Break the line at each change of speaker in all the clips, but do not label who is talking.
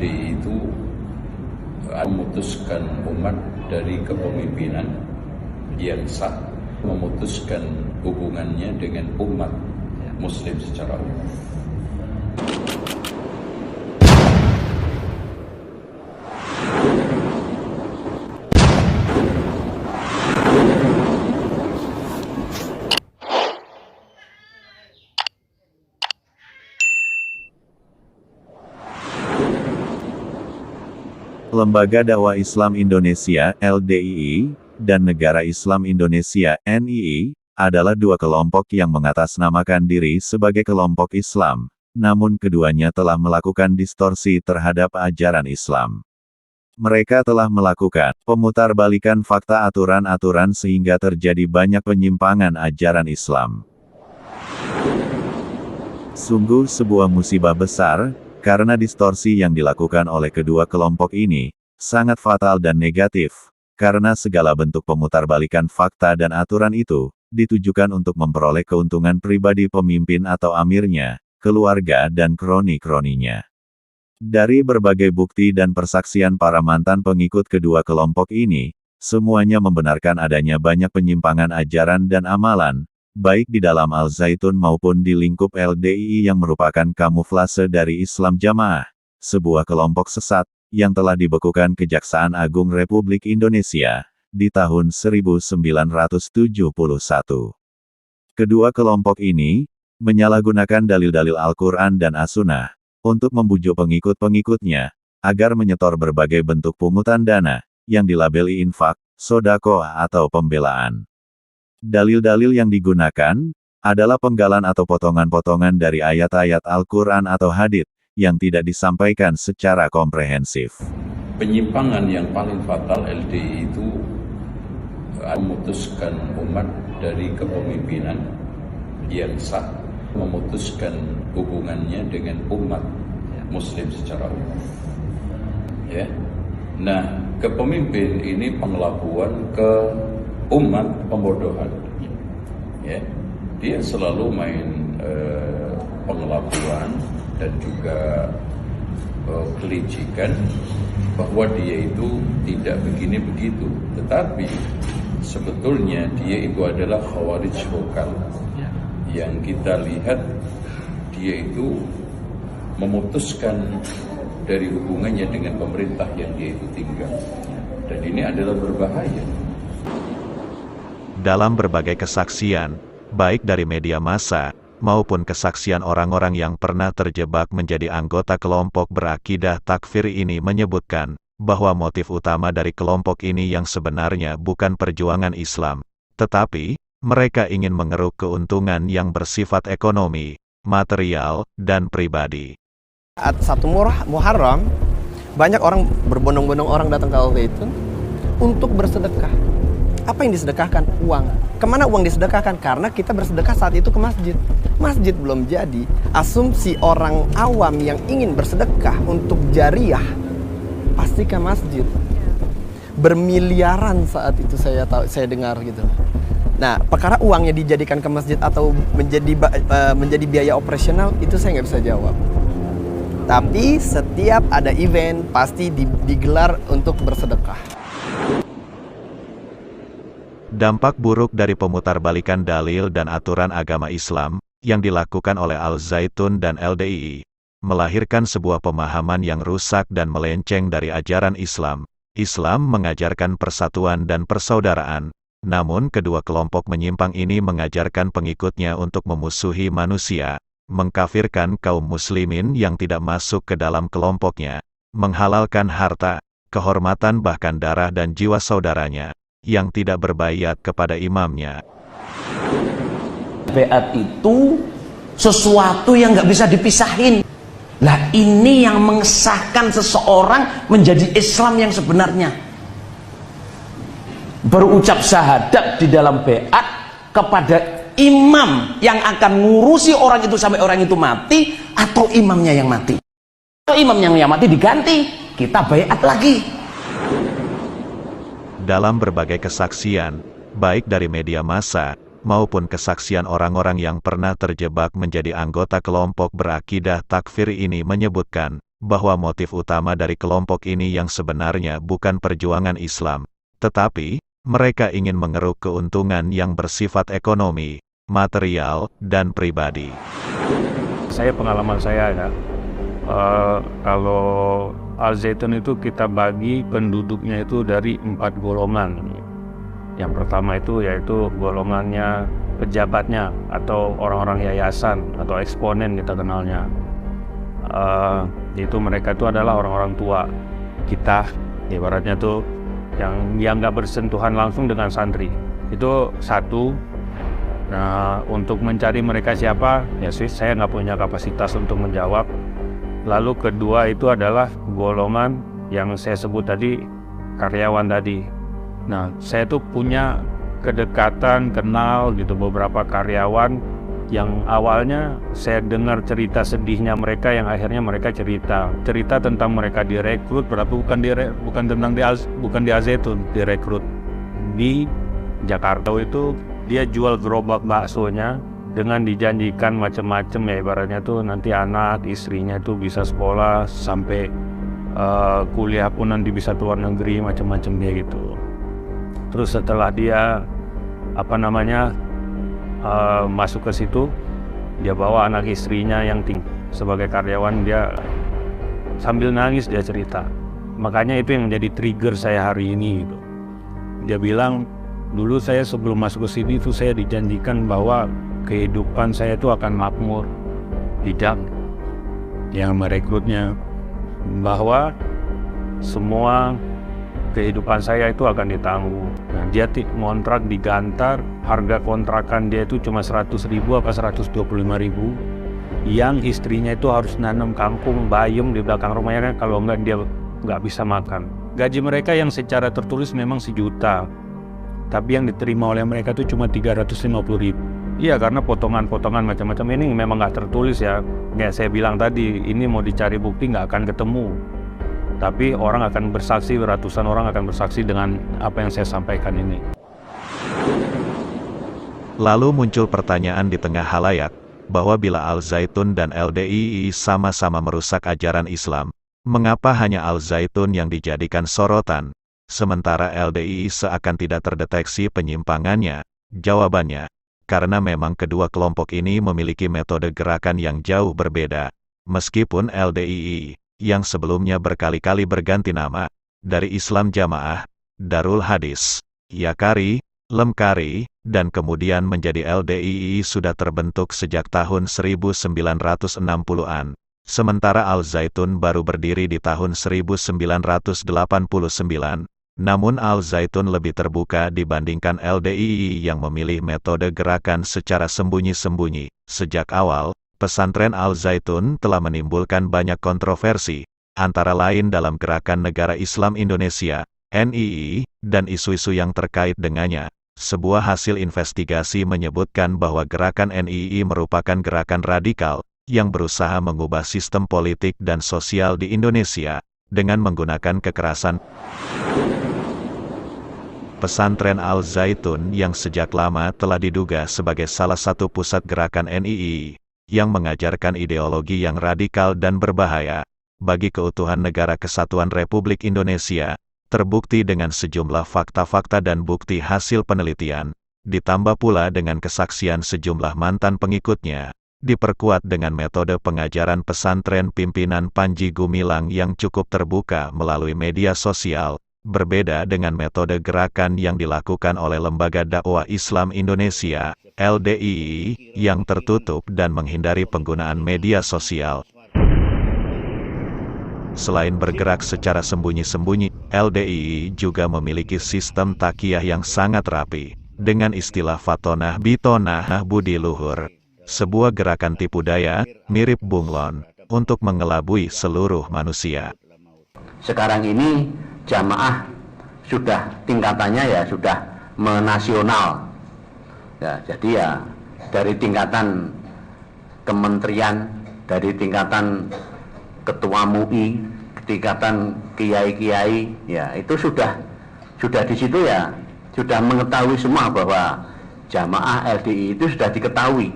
LDI itu memutuskan umat dari kepemimpinan yang sah, memutuskan hubungannya dengan umat Muslim secara umum.
Lembaga Dakwah Islam Indonesia (LDII) dan Negara Islam Indonesia (NII) adalah dua kelompok yang mengatasnamakan diri sebagai kelompok Islam, namun keduanya telah melakukan distorsi terhadap ajaran Islam. Mereka telah melakukan pemutarbalikan fakta aturan-aturan sehingga terjadi banyak penyimpangan ajaran Islam. Sungguh sebuah musibah besar, karena distorsi yang dilakukan oleh kedua kelompok ini, sangat fatal dan negatif, karena segala bentuk pemutarbalikan fakta dan aturan itu, ditujukan untuk memperoleh keuntungan pribadi pemimpin atau amirnya, keluarga dan kroni-kroninya. Dari berbagai bukti dan persaksian para mantan pengikut kedua kelompok ini, semuanya membenarkan adanya banyak penyimpangan ajaran dan amalan, baik di dalam Al-Zaitun maupun di lingkup LDII yang merupakan kamuflase dari Islam Jamaah, sebuah kelompok sesat, yang telah dibekukan Kejaksaan Agung Republik Indonesia, di tahun 1971. Kedua kelompok ini, menyalahgunakan dalil-dalil Al-Quran dan As-Sunnah, untuk membujuk pengikut-pengikutnya, agar menyetor berbagai bentuk pungutan dana, yang dilabeli infak, sodaqoh atau pembelaan. Dalil-dalil yang digunakan adalah penggalan atau potongan-potongan dari ayat-ayat Al-Quran atau hadits yang tidak disampaikan secara komprehensif.
Penyimpangan yang paling fatal LDI itu memutuskan umat dari kepemimpinan yang sah, memutuskan hubungannya dengan umat Muslim secara umum. Ya. Nah, kepemimpin ini pengelabuan ke umat pembodohan, ya, dia selalu main pengelabuan dan juga kelicikan bahwa dia itu tidak begini begitu, tetapi sebetulnya dia itu adalah khawarij lokal yang kita lihat dia itu memutuskan dari hubungannya dengan pemerintah yang dia itu tinggal, dan ini adalah berbahaya.
Dalam berbagai kesaksian, baik dari media massa, maupun kesaksian orang-orang yang pernah terjebak menjadi anggota kelompok berakidah takfir ini menyebutkan, bahwa motif utama dari kelompok ini yang sebenarnya bukan perjuangan Islam, tetapi, mereka ingin mengeruk keuntungan yang bersifat ekonomi, material, dan pribadi.
Saat 1 Muharram, banyak orang berbondong-bondong orang datang ke Al-Zaitun untuk bersedekah. Apa yang disedekahkan? Uang. Kemana uang disedekahkan? Karena kita bersedekah saat itu ke masjid. Masjid belum jadi. Asumsi orang awam yang ingin bersedekah untuk jariah pasti ke masjid. Bermiliaran saat itu saya dengar gitu. Nah, perkara uangnya dijadikan ke masjid atau menjadi biaya operasional itu saya nggak bisa jawab. Tapi setiap ada event pasti digelar untuk bersedekah.
Dampak buruk dari pemutarbalikan dalil dan aturan agama Islam, yang dilakukan oleh Al-Zaitun dan LDII, melahirkan sebuah pemahaman yang rusak dan melenceng dari ajaran Islam. Islam mengajarkan persatuan dan persaudaraan, namun kedua kelompok menyimpang ini mengajarkan pengikutnya untuk memusuhi manusia, mengkafirkan kaum muslimin yang tidak masuk ke dalam kelompoknya, menghalalkan harta, kehormatan bahkan darah dan jiwa saudaranya, yang tidak berbaiat kepada imamnya.
Baiat itu sesuatu yang nggak bisa dipisahin. Lah ini yang mengesahkan seseorang menjadi Islam yang sebenarnya. Berucap syahadat di dalam baiat kepada imam yang akan ngurusi orang itu sampai orang itu mati, atau imamnya yang mati. Kalau imamnya yang mati diganti, kita baiat lagi.
Dalam berbagai kesaksian, baik dari media massa, maupun kesaksian orang-orang yang pernah terjebak menjadi anggota kelompok berakidah takfir ini menyebutkan, bahwa motif utama dari kelompok ini yang sebenarnya bukan perjuangan Islam, tetapi mereka ingin mengeruk keuntungan yang bersifat ekonomi, material, dan pribadi.
Pengalaman saya ya, kalau Al Zaitun itu kita bagi penduduknya itu dari 4 golongan. Yang pertama itu yaitu golongannya pejabatnya atau orang-orang yayasan atau eksponen kita kenalnya. Itu mereka itu adalah orang-orang tua kita, ibaratnya tuh yang nggak bersentuhan langsung dengan santri. Itu satu. Nah, untuk mencari mereka siapa, ya sih saya nggak punya kapasitas untuk menjawab. Lalu kedua itu adalah golongan yang saya sebut tadi, karyawan tadi. Nah, saya tuh punya kedekatan, kenal gitu beberapa karyawan yang awalnya saya dengar cerita sedihnya mereka, yang akhirnya mereka cerita tentang mereka direkrut, bukan di Al Zaitun, direkrut di Jakarta. Itu dia jual gerobak baksonya dengan dijanjikan macam-macam ya, ibaratnya tuh nanti anak istrinya tuh bisa sekolah sampai kuliah pun nanti bisa keluar negeri, macam-macam dia gitu. Terus setelah dia masuk ke situ, dia bawa anak istrinya yang sebagai karyawan, dia sambil nangis dia cerita. Makanya itu yang menjadi trigger saya hari ini gitu. Dia bilang, dulu saya sebelum masuk ke sini itu saya dijanjikan bahwa kehidupan saya itu akan makmur. Tidak, yang merekrutnya bahwa semua kehidupan saya itu akan ditanggung. Nah, dia kontrak digantar, harga kontrakan dia itu cuma 100.000 apa 125.000. Yang istrinya itu harus nanam kangkung, bayam di belakang rumahnya, kan kalau enggak dia nggak bisa makan. Gaji mereka yang secara tertulis memang 1 juta, tapi yang diterima oleh mereka itu cuma 350.000. Iya, karena potongan-potongan macam-macam ini memang nggak tertulis ya. Kayak saya bilang tadi, ini mau dicari bukti nggak akan ketemu. Tapi orang akan bersaksi, ratusan orang akan bersaksi dengan apa yang saya sampaikan ini.
Lalu muncul pertanyaan di tengah halayak, bahwa bila Al Zaitun dan LDII sama-sama merusak ajaran Islam, mengapa hanya Al Zaitun yang dijadikan sorotan, sementara LDII seakan tidak terdeteksi penyimpangannya? Jawabannya, karena memang kedua kelompok ini memiliki metode gerakan yang jauh berbeda. Meskipun LDII yang sebelumnya berkali-kali berganti nama, dari Islam Jamaah, Darul Hadis, Yakari, Lemkari, dan kemudian menjadi LDII sudah terbentuk sejak tahun 1960-an. Sementara Al Zaitun baru berdiri di tahun 1989, namun Al Zaitun lebih terbuka dibandingkan LDII yang memilih metode gerakan secara sembunyi-sembunyi. Sejak awal, pesantren Al Zaitun telah menimbulkan banyak kontroversi, antara lain dalam Gerakan Negara Islam Indonesia, NII, dan isu-isu yang terkait dengannya. Sebuah hasil investigasi menyebutkan bahwa gerakan NII merupakan gerakan radikal, yang berusaha mengubah sistem politik dan sosial di Indonesia, dengan menggunakan kekerasan. Pesantren Al Zaitun yang sejak lama telah diduga sebagai salah satu pusat gerakan NII, yang mengajarkan ideologi yang radikal dan berbahaya bagi keutuhan Negara Kesatuan Republik Indonesia, terbukti dengan sejumlah fakta-fakta dan bukti hasil penelitian, ditambah pula dengan kesaksian sejumlah mantan pengikutnya, diperkuat dengan metode pengajaran pesantren pimpinan Panji Gumilang yang cukup terbuka melalui media sosial, berbeda dengan metode gerakan yang dilakukan oleh Lembaga Dakwah Islam Indonesia, LDII, yang tertutup dan menghindari penggunaan media sosial. Selain bergerak secara sembunyi-sembunyi, LDII juga memiliki sistem takiyah yang sangat rapi, dengan istilah Fatonah Bitonah Budi Luhur, sebuah gerakan tipu daya, mirip bunglon, untuk mengelabui seluruh manusia.
Sekarang ini jamaah sudah tingkatannya ya sudah menasional ya, jadi ya dari tingkatan kementerian, dari tingkatan ketua MUI, tingkatan kiai-kiai, ya itu sudah di situ ya sudah mengetahui semua bahwa jamaah LDI itu sudah diketahui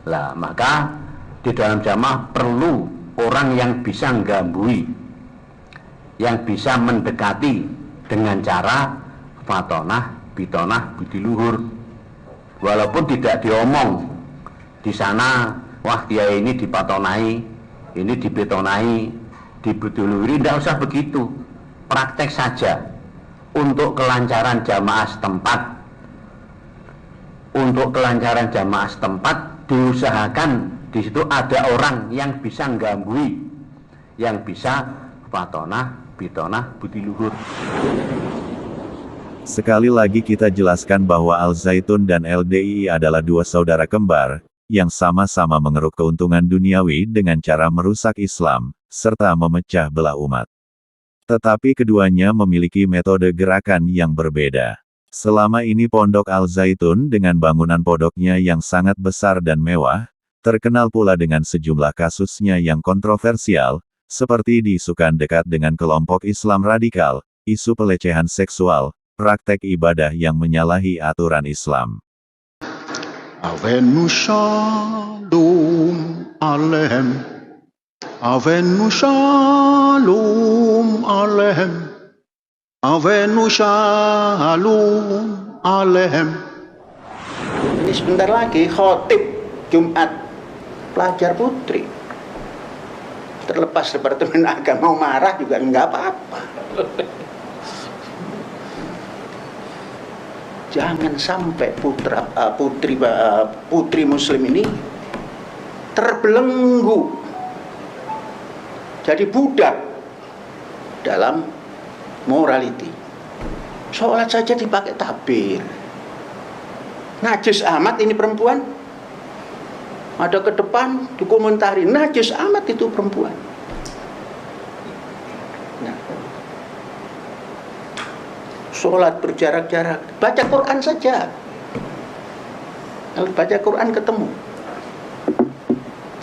lah. Maka di dalam jamaah perlu orang yang bisa menggambui, yang bisa mendekati dengan cara fatonah, bitonah, budi luhur. Walaupun tidak diomong di sana, wah dia ini dipatonai, ini dibetonai, dibuduluhuri, tidak usah begitu. Praktek saja untuk kelancaran jamaah setempat. Untuk kelancaran jamaah setempat diusahakan di situ ada orang yang bisa menggambui, yang bisa fatonah, bitonah, budi luhur.
Sekali lagi kita jelaskan bahwa Al Zaitun dan LDII adalah dua saudara kembar, yang sama-sama mengeruk keuntungan duniawi dengan cara merusak Islam, serta memecah belah umat. Tetapi keduanya memiliki metode gerakan yang berbeda. Selama ini Pondok Al Zaitun dengan bangunan pondoknya yang sangat besar dan mewah, terkenal pula dengan sejumlah kasusnya yang kontroversial, seperti diisukan dekat dengan kelompok Islam radikal, isu pelecehan seksual, praktek ibadah yang menyalahi aturan Islam.
Avenu shalom alehem, avenu shalom alehem, avenu shalom alehem.
Ini sebentar lagi khotib Jumat pelajar putri. Terlepas Departemen Agama mau marah juga enggak apa-apa. Jangan sampai putri muslim ini terbelenggu jadi budak dalam morality. Sholat saja dipakai tabir. Najis amat ini perempuan. Ada ke depan dikomentari, najis amat itu perempuan. Nah, sholat berjarak-jarak, baca Quran saja. Kalau baca Quran ketemu.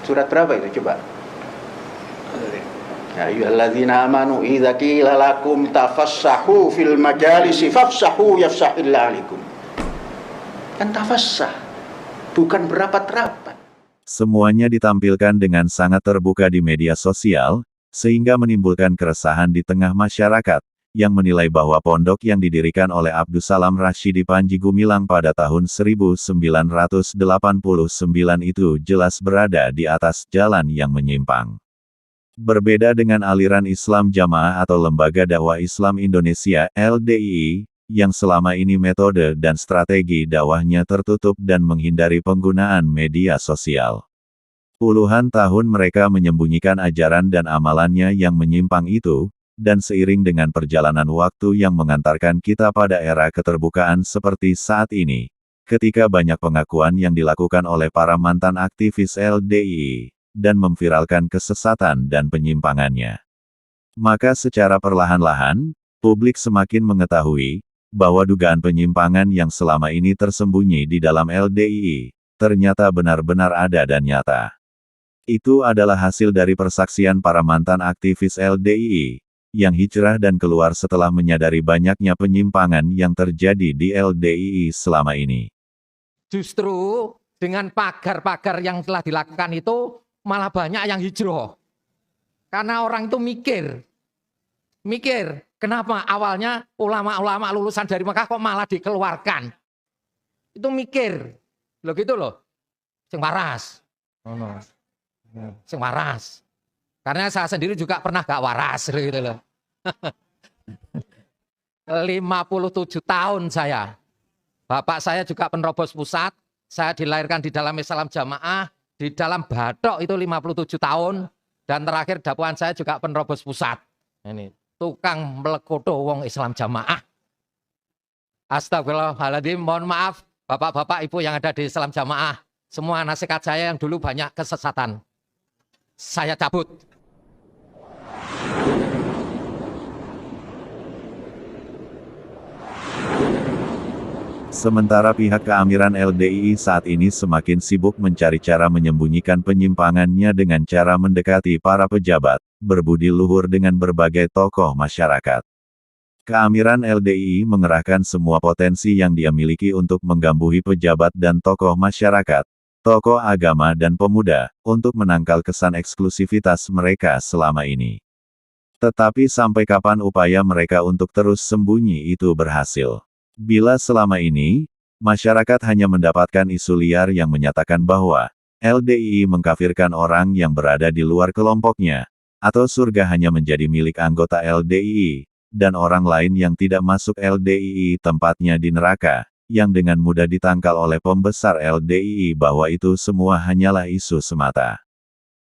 Surat berapa itu coba? Ya ayyuhalladzina amanu idza qila lakum tafassahu fil majalisi fafsahu yafsahillahu alaikum. Kan tafassah, bukan berapat-rapat.
Semuanya ditampilkan dengan sangat terbuka di media sosial, sehingga menimbulkan keresahan di tengah masyarakat, yang menilai bahwa pondok yang didirikan oleh Abdussalam Rashidi Panji Gumilang pada tahun 1989 itu jelas berada di atas jalan yang menyimpang. Berbeda dengan aliran Islam Jamaah atau Lembaga Dakwah Islam Indonesia (LDII), yang selama ini metode dan strategi dakwahnya tertutup dan menghindari penggunaan media sosial. Puluhan tahun mereka menyembunyikan ajaran dan amalannya yang menyimpang itu, dan seiring dengan perjalanan waktu yang mengantarkan kita pada era keterbukaan seperti saat ini, ketika banyak pengakuan yang dilakukan oleh para mantan aktivis LDII, dan memviralkan kesesatan dan penyimpangannya. Maka secara perlahan-lahan, publik semakin mengetahui, bahwa dugaan penyimpangan yang selama ini tersembunyi di dalam LDII, ternyata benar-benar ada dan nyata. Itu adalah hasil dari persaksian para mantan aktivis LDII, yang hijrah dan keluar setelah menyadari banyaknya penyimpangan yang terjadi di LDII selama ini.
Justru dengan pagar-pagar yang telah dilakukan itu, malah banyak yang hijrah. Karena orang itu mikir, kenapa awalnya ulama-ulama lulusan dari Mekah kok malah dikeluarkan. Itu mikir, loh gitu loh, sing waras. Sing waras. Karena saya sendiri juga pernah gak waras gitu loh. 57 tahun saya. Bapak saya juga penerobos pusat. Saya dilahirkan di dalam Islam Jamaah. Di dalam Batok itu 57 tahun. Dan terakhir dakwaan saya juga penerobos pusat. Ini tukang melekoto wong Islam Jamaah. Astagfirullahaladzim, mohon maaf bapak-bapak ibu yang ada di Islam Jamaah. Semua nasihat saya yang dulu banyak kesesatan. Saya cabut.
Sementara pihak keamiran LDII saat ini semakin sibuk mencari cara menyembunyikan penyimpangannya dengan cara mendekati para pejabat, berbudi luhur dengan berbagai tokoh masyarakat. Keamiran LDII mengerahkan semua potensi yang dia miliki untuk menggambui pejabat dan tokoh masyarakat, tokoh agama dan pemuda, untuk menangkal kesan eksklusivitas mereka selama ini. Tetapi sampai kapan upaya mereka untuk terus sembunyi itu berhasil? Bila selama ini, masyarakat hanya mendapatkan isu liar yang menyatakan bahwa LDII mengkafirkan orang yang berada di luar kelompoknya, atau surga hanya menjadi milik anggota LDII, dan orang lain yang tidak masuk LDII tempatnya di neraka, yang dengan mudah ditangkal oleh pembesar LDII bahwa itu semua hanyalah isu semata.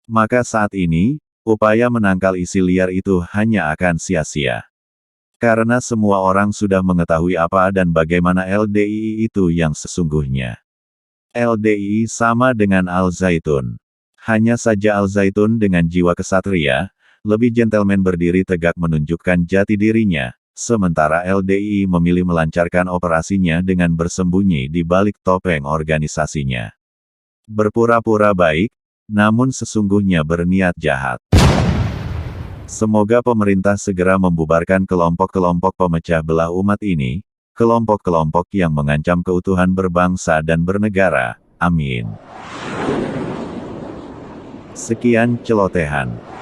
Maka saat ini, upaya menangkal isi liar itu hanya akan sia-sia. Karena semua orang sudah mengetahui apa dan bagaimana LDII itu yang sesungguhnya. LDII sama dengan Al-Zaitun. Hanya saja Al-Zaitun dengan jiwa kesatria, lebih gentleman berdiri tegak menunjukkan jati dirinya, sementara LDII memilih melancarkan operasinya dengan bersembunyi di balik topeng organisasinya. Berpura-pura baik, namun sesungguhnya berniat jahat. Semoga pemerintah segera membubarkan kelompok-kelompok pemecah belah umat ini, kelompok-kelompok yang mengancam keutuhan berbangsa dan bernegara. Amin. Sekian celotehan.